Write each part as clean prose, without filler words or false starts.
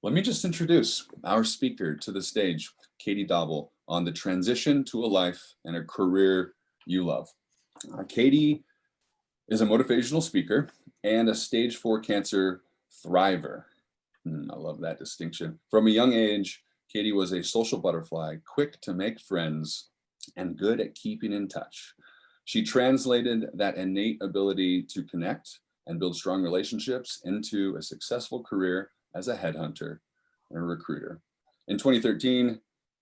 Let me just introduce our speaker to the stage, Katie Doble, on the transition to a life and a career you love. Katie is a motivational speaker and a stage 4 cancer thriver. I love that distinction. From a young age, Katie was a social butterfly, quick to make friends and good at keeping in touch. She translated that innate ability to connect and build strong relationships into a successful career as a headhunter and a recruiter. In 2013,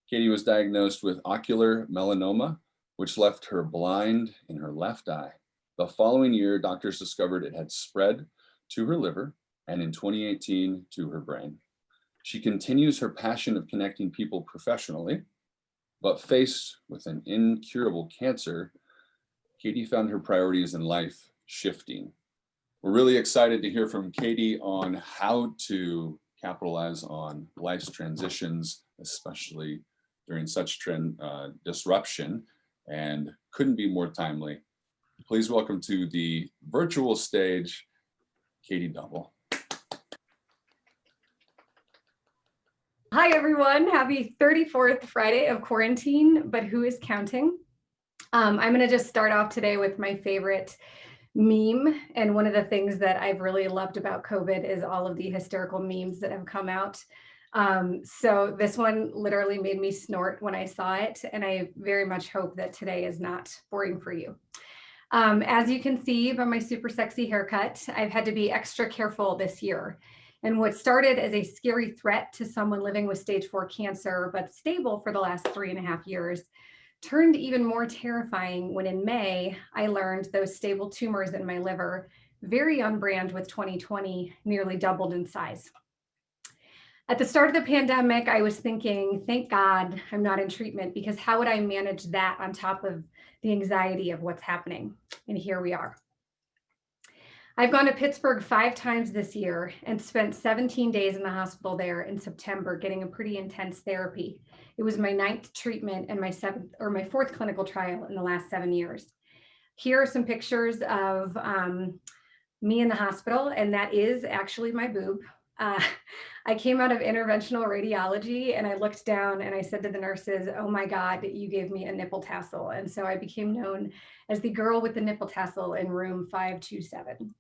Katie was diagnosed with ocular melanoma, which left her blind in her left eye. The following year, doctors discovered it had spread to her liver and in 2018 to her brain. She continues her passion of connecting people professionally, but faced with an incurable cancer, Katie found her priorities in life shifting. We're really excited to hear from Katie on how to capitalize on life's transitions, especially during such disruption, and couldn't be more timely. Please welcome to the virtual stage, Katie Doble. Hi, everyone. Happy 34th Friday of quarantine, but who is counting? I'm going to just start off today with my favorite meme. And one of the things that I've really loved about COVID is all of the hysterical memes that have come out. So this one literally made me snort when I saw it. And I very much hope that today is not boring for you. As you can see by my super sexy haircut, I've had to be extra careful this year. And what started as a scary threat to someone living with stage 4 cancer, but stable for the last 3.5 years, turned even more terrifying when in May, I learned those stable tumors in my liver, very on brand with 2020, nearly doubled in size. At the start of the pandemic, I was thinking, thank God I'm not in treatment, because how would I manage that on top of the anxiety of what's happening? And here we are. I've gone to Pittsburgh 5 times this year and spent 17 days in the hospital there in September getting a pretty intense therapy. It was my 9th treatment and my 4th clinical trial in the last 7 years. Here are some pictures of me in the hospital, and that is actually my boob. I came out of interventional radiology and I looked down and I said to the nurses, oh my God, you gave me a nipple tassel. And so I became known as the girl with the nipple tassel in room 527.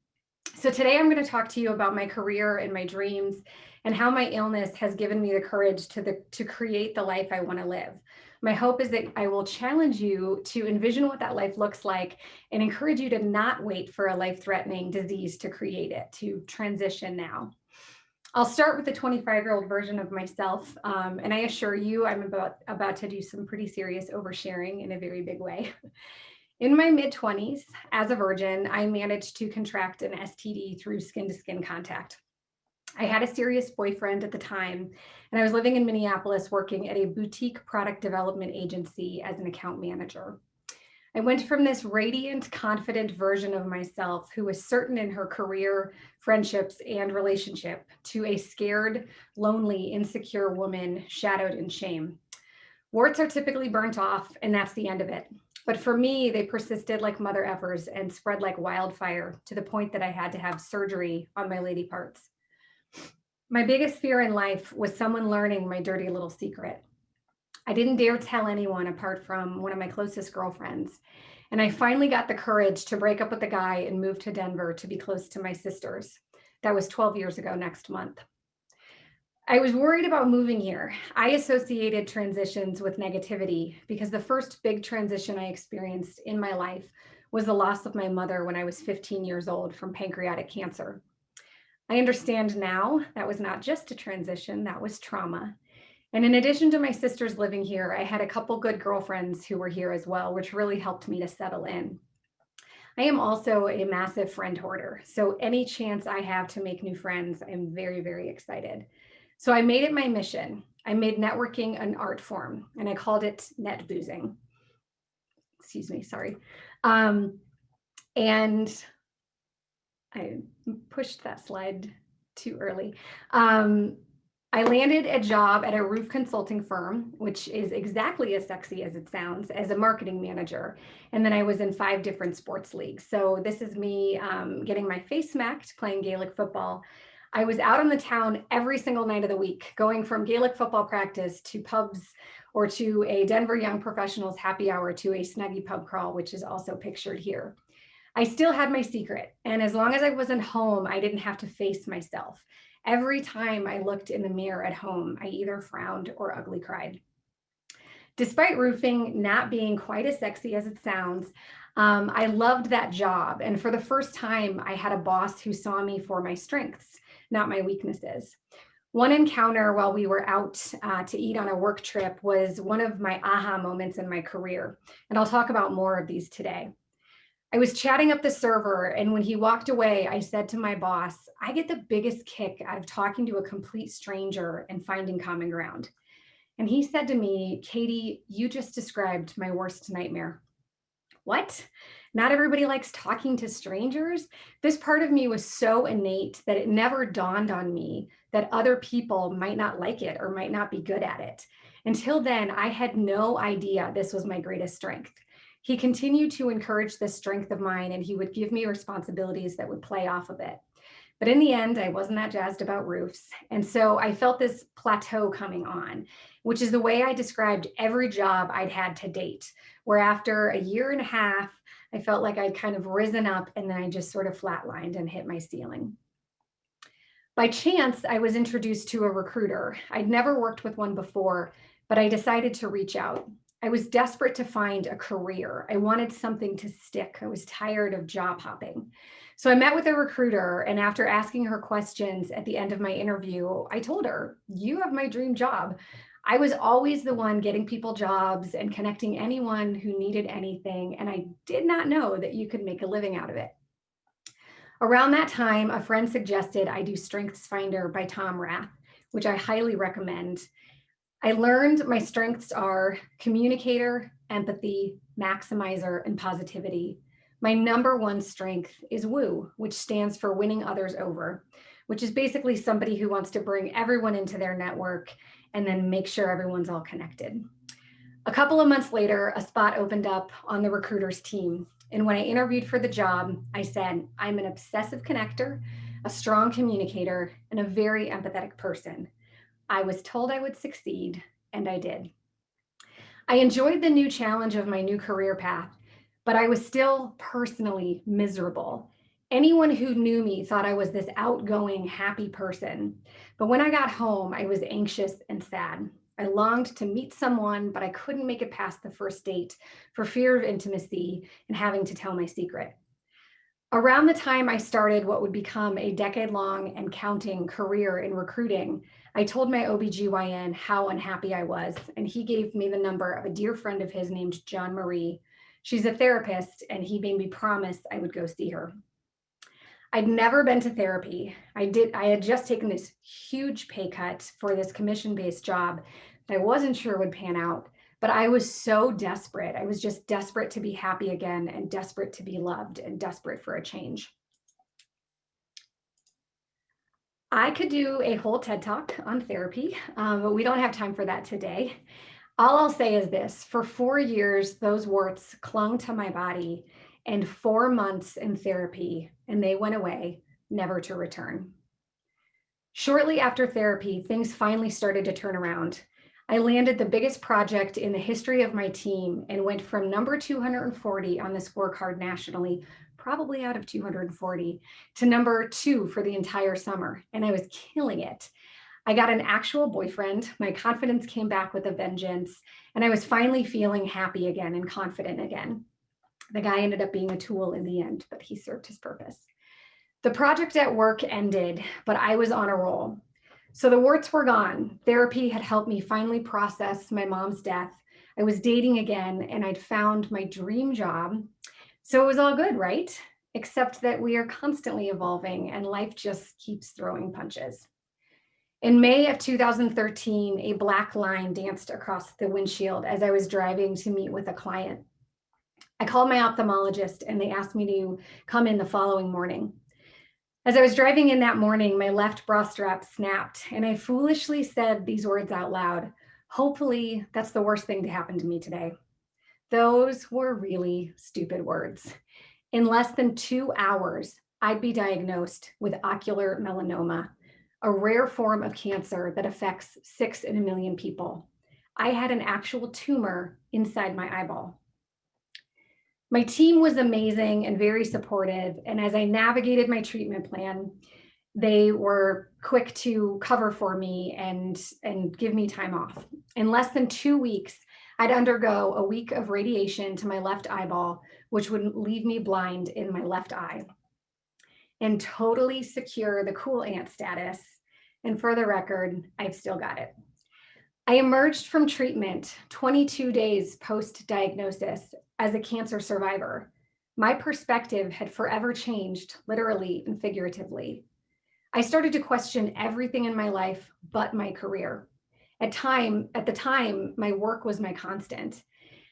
So today I'm going to talk to you about my career and my dreams and how my illness has given me the courage to create the life I want to live. My hope is that I will challenge you to envision what that life looks like and encourage you to not wait for a life-threatening disease to create it, to transition now. I'll start with the 25-year-old version of myself, and I assure you I'm about to do some pretty serious oversharing in a very big way. In my mid-20s, as a virgin, I managed to contract an STD through skin-to-skin contact. I had a serious boyfriend at the time, and I was living in Minneapolis working at a boutique product development agency as an account manager. I went from this radiant, confident version of myself who was certain in her career, friendships, and relationship to a scared, lonely, insecure woman shadowed in shame. Warts are typically burnt off, and that's the end of it. But for me, they persisted like mother effers and spread like wildfire to the point that I had to have surgery on my lady parts. My biggest fear in life was someone learning my dirty little secret. I didn't dare tell anyone apart from one of my closest girlfriends. And I finally got the courage to break up with the guy and move to Denver to be close to my sisters. That was 12 years ago next month. I was worried about moving here. I associated transitions with negativity because the first big transition I experienced in my life was the loss of my mother when I was 15 years old from pancreatic cancer. I understand now that was not just a transition, that was trauma. And in addition to my sisters living here, I had a couple good girlfriends who were here as well, which really helped me to settle in. I am also a massive friend hoarder. So any chance I have to make new friends, I'm very, very excited. So I made it my mission. I made networking an art form and I called it net boozing. Excuse me, sorry. And I pushed that slide too early. I landed a job at a roof consulting firm, which is exactly as sexy as it sounds, as a marketing manager. And then I was in 5 different sports leagues. So this is me getting my face smacked playing Gaelic football. I was out on the town every single night of the week, going from Gaelic football practice to pubs or to a Denver Young Professionals happy hour to a Snuggy pub crawl, which is also pictured here. I still had my secret, and as long as I wasn't home, I didn't have to face myself. Every time I looked in the mirror at home, I either frowned or ugly cried. Despite roofing not being quite as sexy as it sounds, I loved that job. And for the first time, I had a boss who saw me for my strengths, not my weaknesses. One encounter while we were out to eat on a work trip was one of my aha moments in my career. And I'll talk about more of these today. I was chatting up the server, and when he walked away, I said to my boss, I get the biggest kick out of talking to a complete stranger and finding common ground. And he said to me, Katie, you just described my worst nightmare. What? Not everybody likes talking to strangers? This part of me was so innate that it never dawned on me that other people might not like it or might not be good at it. Until then, I had no idea this was my greatest strength. He continued to encourage this strength of mine, and he would give me responsibilities that would play off of it. But in the end, I wasn't that jazzed about roofs. And so I felt this plateau coming on, which is the way I described every job I'd had to date, where after a year and a half, I felt like I'd kind of risen up and then I just sort of flatlined and hit my ceiling. By chance, I was introduced to a recruiter. I'd never worked with one before, but I decided to reach out. I was desperate to find a career. I wanted something to stick. I was tired of job hopping. So I met with a recruiter, and after asking her questions at the end of my interview, I told her, you have my dream job. I was always the one getting people jobs and connecting anyone who needed anything, and I did not know that you could make a living out of it. Around that time, a friend suggested I do Strengths Finder by Tom Rath, which I highly recommend. I learned my strengths are communicator, empathy, maximizer, and positivity. My number one strength is woo, which stands for winning others over, which is basically somebody who wants to bring everyone into their network and then make sure everyone's all connected. A couple of months later, a spot opened up on the recruiter's team. And when I interviewed for the job, I said, I'm an obsessive connector, a strong communicator, and a very empathetic person. I was told I would succeed, and I did. I enjoyed the new challenge of my new career path, but I was still personally miserable. Anyone who knew me thought I was this outgoing, happy person. But when I got home, I was anxious and sad. I longed to meet someone, but I couldn't make it past the first date for fear of intimacy and having to tell my secret. Around the time I started what would become a decade-long and counting career in recruiting, I told my OBGYN how unhappy I was, and he gave me the number of a dear friend of his named John Marie. She's a therapist, and he made me promise I would go see her. I'd never been to therapy. I had just taken this huge pay cut for this commission-based job that I wasn't sure would pan out. But I was so desperate. I was just desperate to be happy again and desperate to be loved and desperate for a change. I could do a whole TED Talk on therapy, but we don't have time for that today. All I'll say is this, for 4 years, those warts clung to my body, and 4 months in therapy, and they went away, never to return. Shortly after therapy, things finally started to turn around. I landed the biggest project in the history of my team and went from number 240 on the scorecard nationally, probably out of 240, to number 2 for the entire summer, and I was killing it. I got an actual boyfriend, my confidence came back with a vengeance, and I was finally feeling happy again and confident again. The guy ended up being a tool in the end, but he served his purpose. The project at work ended, but I was on a roll. So the warts were gone. Therapy had helped me finally process my mom's death. I was dating again, and I'd found my dream job. So it was all good, right? Except that we are constantly evolving and life just keeps throwing punches. In May of 2013, a black line danced across the windshield as I was driving to meet with a client. I called my ophthalmologist and they asked me to come in the following morning. As I was driving in that morning, my left bra strap snapped, and I foolishly said these words out loud. Hopefully, that's the worst thing to happen to me today. Those were really stupid words. In less than 2 hours, I'd be diagnosed with ocular melanoma, a rare form of cancer that affects 6 in a million people. I had an actual tumor inside my eyeball. My team was amazing and very supportive. And as I navigated my treatment plan, they were quick to cover for me and give me time off. In less than 2 weeks, I'd undergo a week of radiation to my left eyeball, which would leave me blind in my left eye, and totally secure the cool aunt status. And for the record, I've still got it. I emerged from treatment 22 days post-diagnosis as a cancer survivor. My perspective had forever changed, literally and figuratively. I started to question everything in my life but my career. At the time, my work was my constant.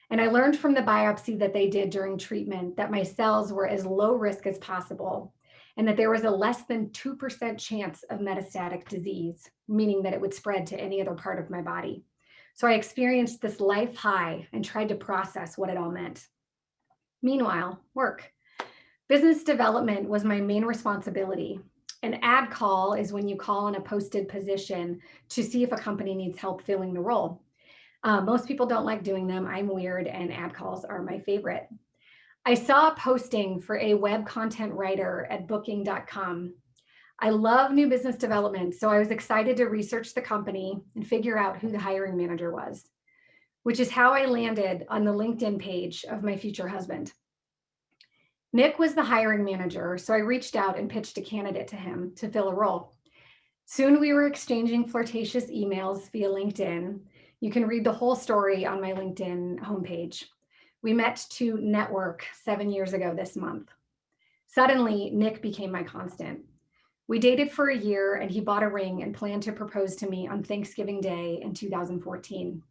And I learned from the biopsy that they did during treatment that my cells were as low risk as possible, and that there was a less than 2% chance of metastatic disease, meaning that it would spread to any other part of my body. So I experienced this life high and tried to process what it all meant. Meanwhile, work. Business development was my main responsibility. An ad call is when you call on a posted position to see if a company needs help filling the role. Most people don't like doing them. I'm weird, and ad calls are my favorite. I saw a posting for a web content writer at booking.com. I love new business development, so I was excited to research the company and figure out who the hiring manager was, which is how I landed on the LinkedIn page of my future husband. Nick was the hiring manager, so I reached out and pitched a candidate to him to fill a role. Soon we were exchanging flirtatious emails via LinkedIn. You can read the whole story on my LinkedIn homepage. We met to network 7 years ago this month. Suddenly, Nick became my constant. We dated for a year, and he bought a ring and planned to propose to me on Thanksgiving Day in 2014.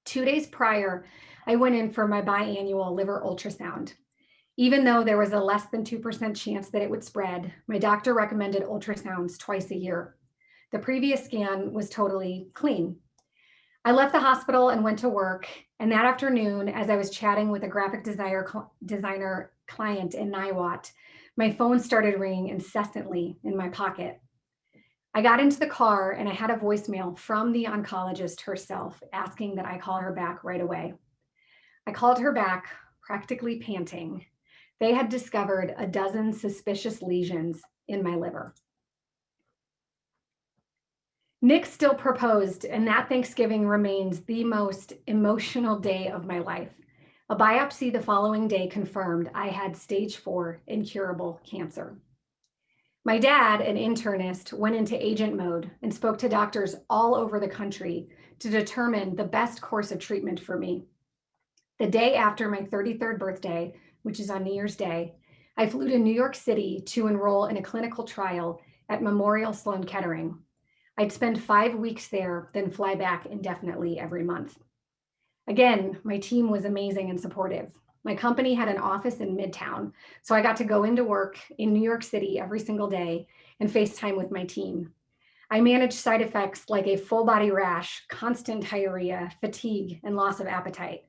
2 days prior, I went in for my biannual liver ultrasound. Even though there was a less than 2% chance that it would spread, my doctor recommended ultrasounds twice a year. The previous scan was totally clean. I left the hospital and went to work. And that afternoon, as I was chatting with a graphic designer client in Niwot, my phone started ringing incessantly in my pocket. I got into the car and I had a voicemail from the oncologist herself asking that I call her back right away. I called her back, practically panting. They had discovered a dozen suspicious lesions in my liver. Nick still proposed, and that Thanksgiving remains the most emotional day of my life. A biopsy the following day confirmed I had stage 4 incurable cancer. My dad, an internist, went into agent mode and spoke to doctors all over the country to determine the best course of treatment for me. The day after my 33rd birthday, which is on New Year's Day, I flew to New York City to enroll in a clinical trial at Memorial Sloan Kettering. I'd spend 5 weeks there, then fly back indefinitely every month. Again, my team was amazing and supportive. My company had an office in Midtown, so I got to go into work in New York City every single day and FaceTime with my team. I managed side effects like a full body rash, constant diarrhea, fatigue, and loss of appetite.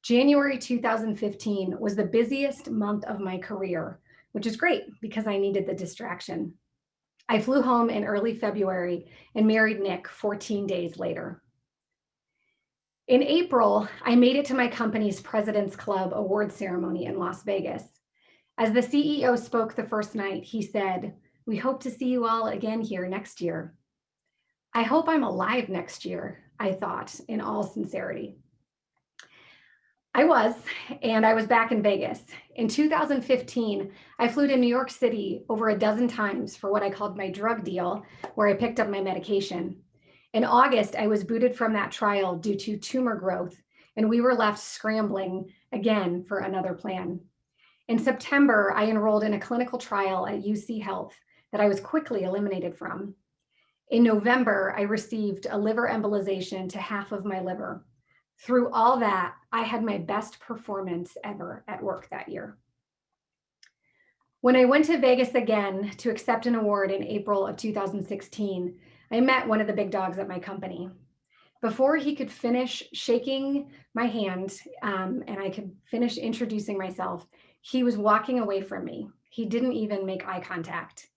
January 2015 was the busiest month of my career, which is great because I needed the distraction. I flew home in early February and married Nick 14 days later. In April, I made it to my company's President's Club award ceremony in Las Vegas. As the CEO spoke the first night, he said, "We hope to see you all again here next year." I hope I'm alive next year, I thought, in all sincerity. I was, and I was back in Vegas. In 2015, I flew to New York City over a dozen times for what I called my drug deal, where I picked up my medication. In August, I was booted from that trial due to tumor growth, and we were left scrambling again for another plan. In September, I enrolled in a clinical trial at UC Health that I was quickly eliminated from. In November, I received a liver embolization to half of my liver. Through all that, I had my best performance ever at work that year. When I went to Vegas again to accept an award in April of 2016, I met one of the big dogs at my company. Before he could finish shaking my hand and I could finish introducing myself, he was walking away from me. He didn't even make eye contact.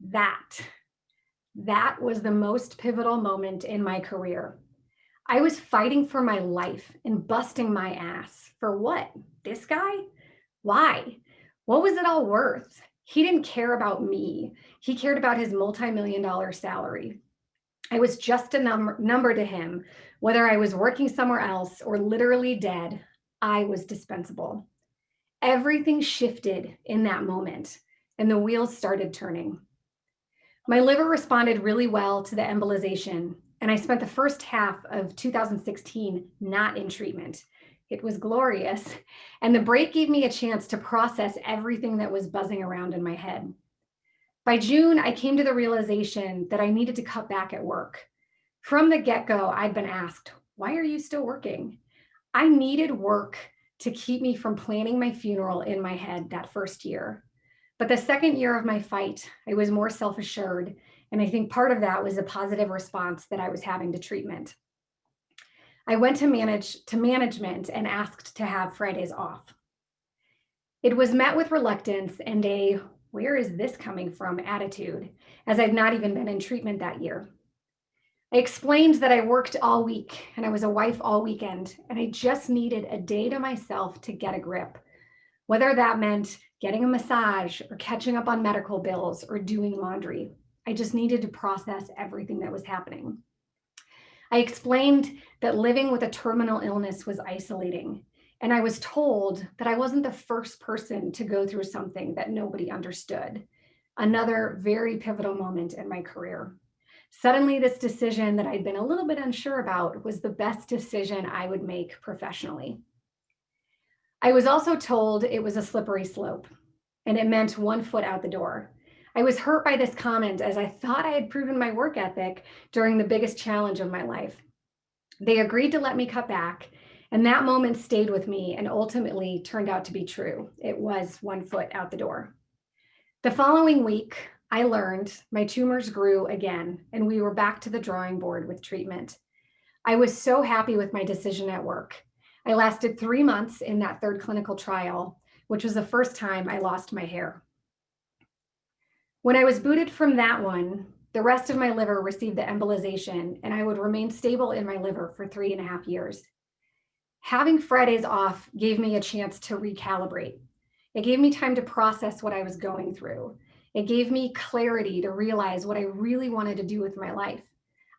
That That was the most pivotal moment in my career. I was fighting for my life and busting my ass. For what? This guy? Why? What was it all worth? He didn't care about me. He cared about his multi-million-dollar salary. I was just a number to him. Whether I was working somewhere else or literally dead, I was dispensable. Everything shifted in that moment, and the wheels started turning. My liver responded really well to the embolization, and I spent the first half of 2016 not in treatment. It was glorious, and the break gave me a chance to process everything that was buzzing around in my head. By June, I came to the realization that I needed to cut back at work. From the get-go, I'd been asked, "Why are you still working?" I needed work to keep me from planning my funeral in my head that first year. But the second year of my fight, I was more self-assured, and I think part of that was a positive response that I was having to treatment. I went to management and asked to have Fridays off. It was met with reluctance and a "where is this coming from" attitude, as I'd not even been in treatment that year. I explained that I worked all week and I was a wife all weekend, and I just needed a day to myself to get a grip, whether that meant getting a massage or catching up on medical bills or doing laundry. I just needed to process everything that was happening. I explained that living with a terminal illness was isolating, and I was told that I wasn't the first person to go through something that nobody understood. Another very pivotal moment in my career. Suddenly, this decision that I'd been a little bit unsure about was the best decision I would make professionally. I was also told it was a slippery slope, and it meant one foot out the door. I was hurt by this comment as I thought I had proven my work ethic during the biggest challenge of my life. They agreed to let me cut back, and that moment stayed with me and ultimately turned out to be true. It was one foot out the door. The following week, I learned my tumors grew again, and we were back to the drawing board with treatment. I was so happy with my decision at work. I lasted 3 months in that third clinical trial, which was the first time I lost my hair. When I was booted from that one, the rest of my liver received the embolization, and I would remain stable in my liver for 3.5 years. Having Fridays off gave me a chance to recalibrate. It gave me time to process what I was going through. It gave me clarity to realize what I really wanted to do with my life.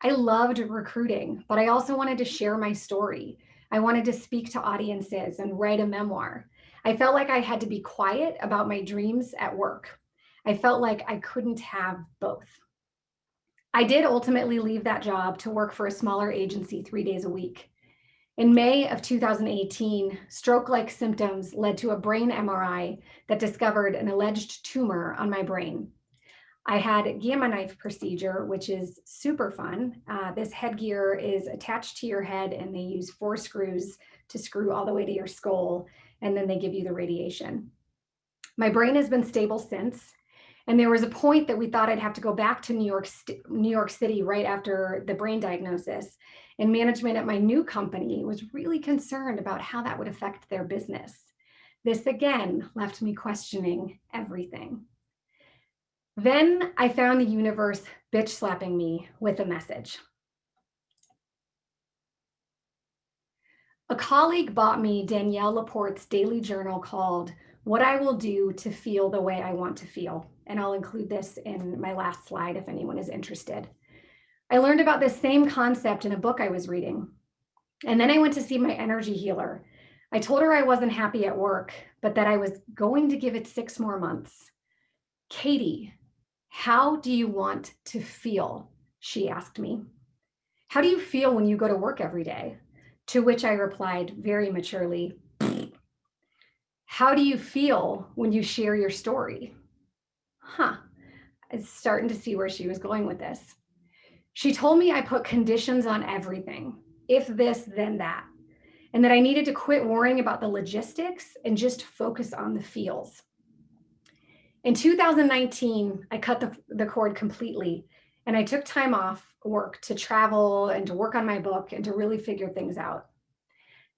I loved recruiting, but I also wanted to share my story. I wanted to speak to audiences and write a memoir. I felt like I had to be quiet about my dreams at work. I felt like I couldn't have both. I did ultimately leave that job to work for a smaller agency 3 days a week. In May of 2018, stroke-like symptoms led to a brain MRI that discovered an alleged tumor on my brain. I had a gamma knife procedure, which is super fun. This headgear is attached to your head, and they use 4 screws to screw all the way to your skull, and then they give you the radiation. My brain has been stable since, and there was a point that we thought I'd have to go back to New York City right after the brain diagnosis. And management at my new company was really concerned about how that would affect their business. This again left me questioning everything. Then I found the universe bitch slapping me with a message. A colleague bought me Danielle Laporte's daily journal called "What I Will Do to Feel the Way I Want to Feel." And I'll include this in my last slide if anyone is interested. I learned about this same concept in a book I was reading. And then I went to see my energy healer. I told her I wasn't happy at work, but that I was going to give it 6 more months. "Katie, how do you want to feel?" she asked me. "How do you feel when you go to work every day?" To which I replied very maturely, "How do you feel when you share your story?" I was starting to see where she was going with this. She told me I put conditions on everything. If this, then that. And that I needed to quit worrying about the logistics and just focus on the feels. In 2019, I cut the cord completely, and I took time off work to travel and to work on my book and to really figure things out.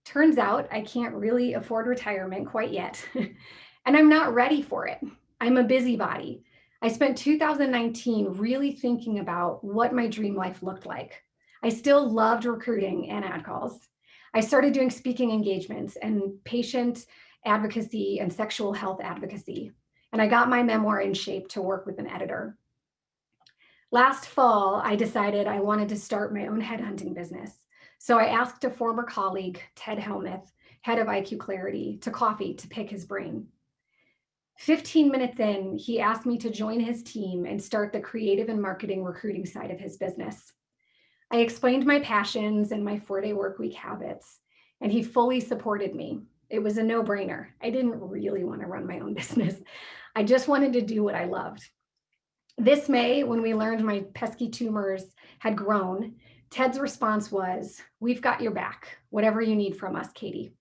Turns out I can't really afford retirement quite yet, and I'm not ready for it. I'm a busybody. I spent 2019 really thinking about what my dream life looked like. I still loved recruiting and ad calls. I started doing speaking engagements and patient advocacy and sexual health advocacy. And I got my memoir in shape to work with an editor. Last fall, I decided I wanted to start my own headhunting business. So I asked a former colleague, Ted Helmuth, head of IQ Clarity, to coffee to pick his brain. 15 minutes in, he asked me to join his team and start the creative and marketing recruiting side of his business. I explained my passions and my 4-day work week habits, and he fully supported me. It was a no-brainer. I didn't really want to run my own business. I just wanted to do what I loved. This May, when we learned my pesky tumors had grown, Ted's response was, "We've got your back, whatever you need from us, Katie."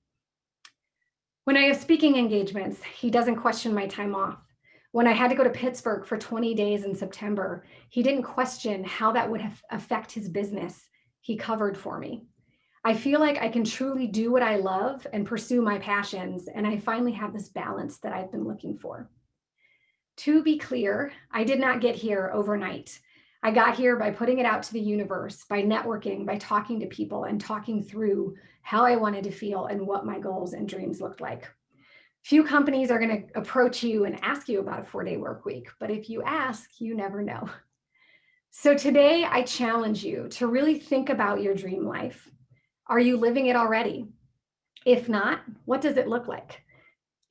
When I have speaking engagements, he doesn't question my time off. When I had to go to Pittsburgh for 20 days in September, he didn't question how that would affect his business. He covered for me. I feel like I can truly do what I love and pursue my passions, and I finally have this balance that I've been looking for. To be clear, I did not get here overnight. I got here by putting it out to the universe, by networking, by talking to people and talking through how I wanted to feel and what my goals and dreams looked like. Few companies are going to approach you and ask you about a 4-day work week, but if you ask, you never know. So today I challenge you to really think about your dream life. Are you living it already? If not, what does it look like?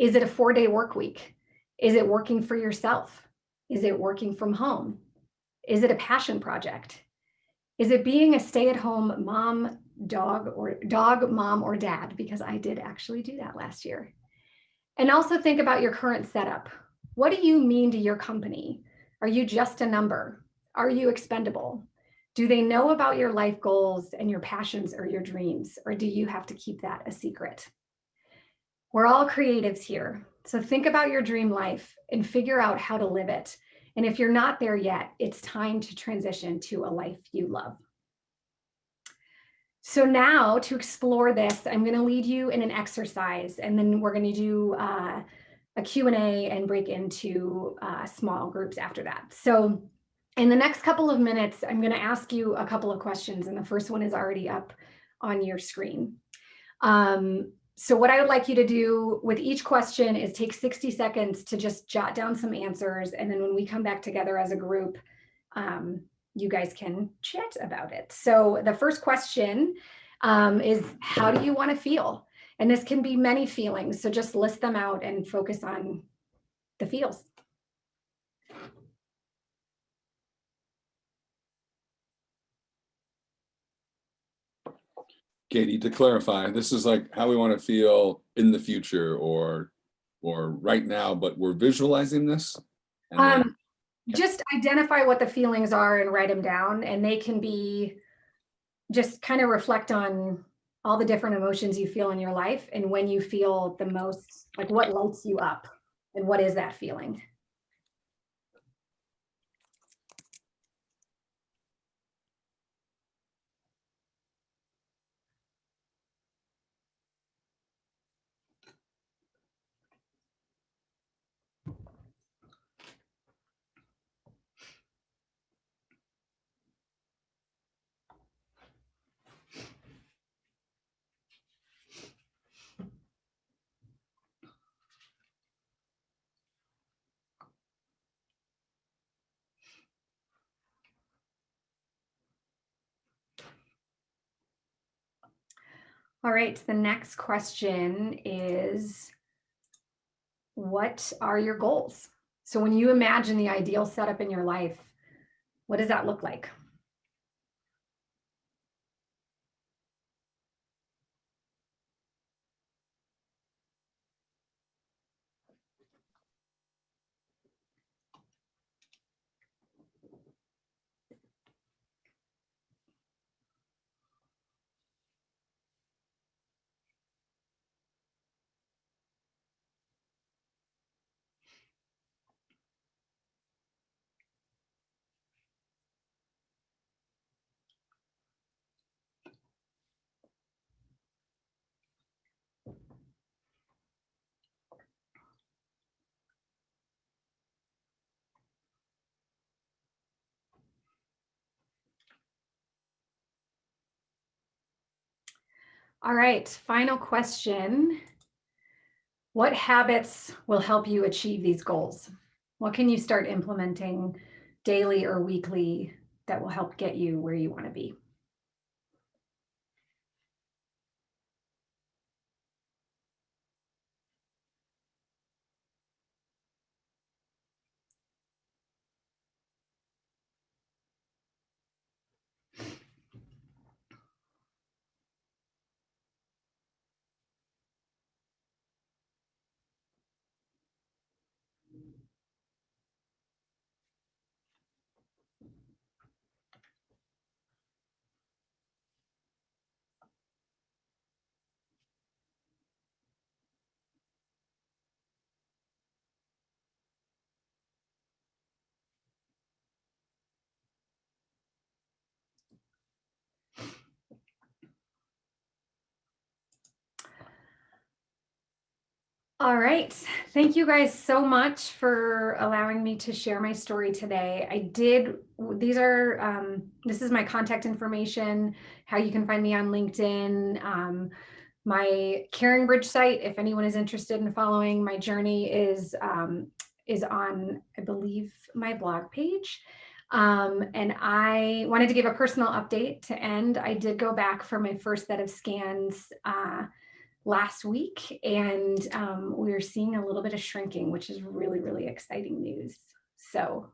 Is it a 4-day work week? Is it working for yourself? Is it working from home? Is it a passion project? Is it being a stay-at-home mom, dog, mom, or dad? Because I did actually do that last year. And also think about your current setup. What do you mean to your company? Are you just a number? Are you expendable? Do they know about your life goals and your passions or your dreams, or do you have to keep that a secret? We're all creatives here. So think about your dream life and figure out how to live it. And if you're not there yet, it's time to transition to a life you love. So now to explore this, I'm going to lead you in an exercise, and then we're going to do a Q&A and break into small groups after that. So in the next couple of minutes, I'm going to ask you a couple of questions, and the first one is already up on your screen. So what I would like you to do with each question is take 60 seconds to just jot down some answers. And then when we come back together as a group, you guys can chat about it. So the first question is, how do you want to feel? And this can be many feelings. So just list them out and focus on the feels. Katie, to clarify, this is like how we want to feel in the future or right now, but we're visualizing this. Just identify what the feelings are and write them down, and they can be just kind of reflect on all the different emotions you feel in your life and when you feel the most, like what lights you up and what is that feeling. All right, the next question is, what are your goals? So when you imagine the ideal setup in your life, what does that look like? All right, final question. What habits will help you achieve these goals? What can you start implementing daily or weekly that will help get you where you want to be? All right. Thank you guys so much for allowing me to share my story today. This is my contact information, how you can find me on LinkedIn, my Caring Bridge site. If anyone is interested in following my journey is on, I believe, my blog page. And I wanted to give a personal update to end. I did go back for my first set of scans last week, and we're seeing a little bit of shrinking, which is really, really exciting news. So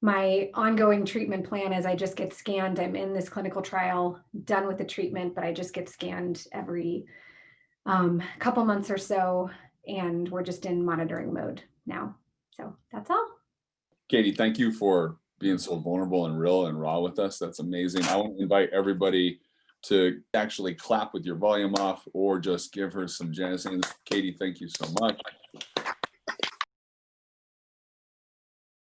my ongoing treatment plan is I just get scanned. I'm in this clinical trial, done with the treatment, but I just get scanned every couple months or so, and we're just in monitoring mode now. So that's all. Katie, thank you for being so vulnerable and real and raw with us. That's amazing. I want to invite everybody to actually clap with your volume off or just give her some jazzings. Katie, thank you so much.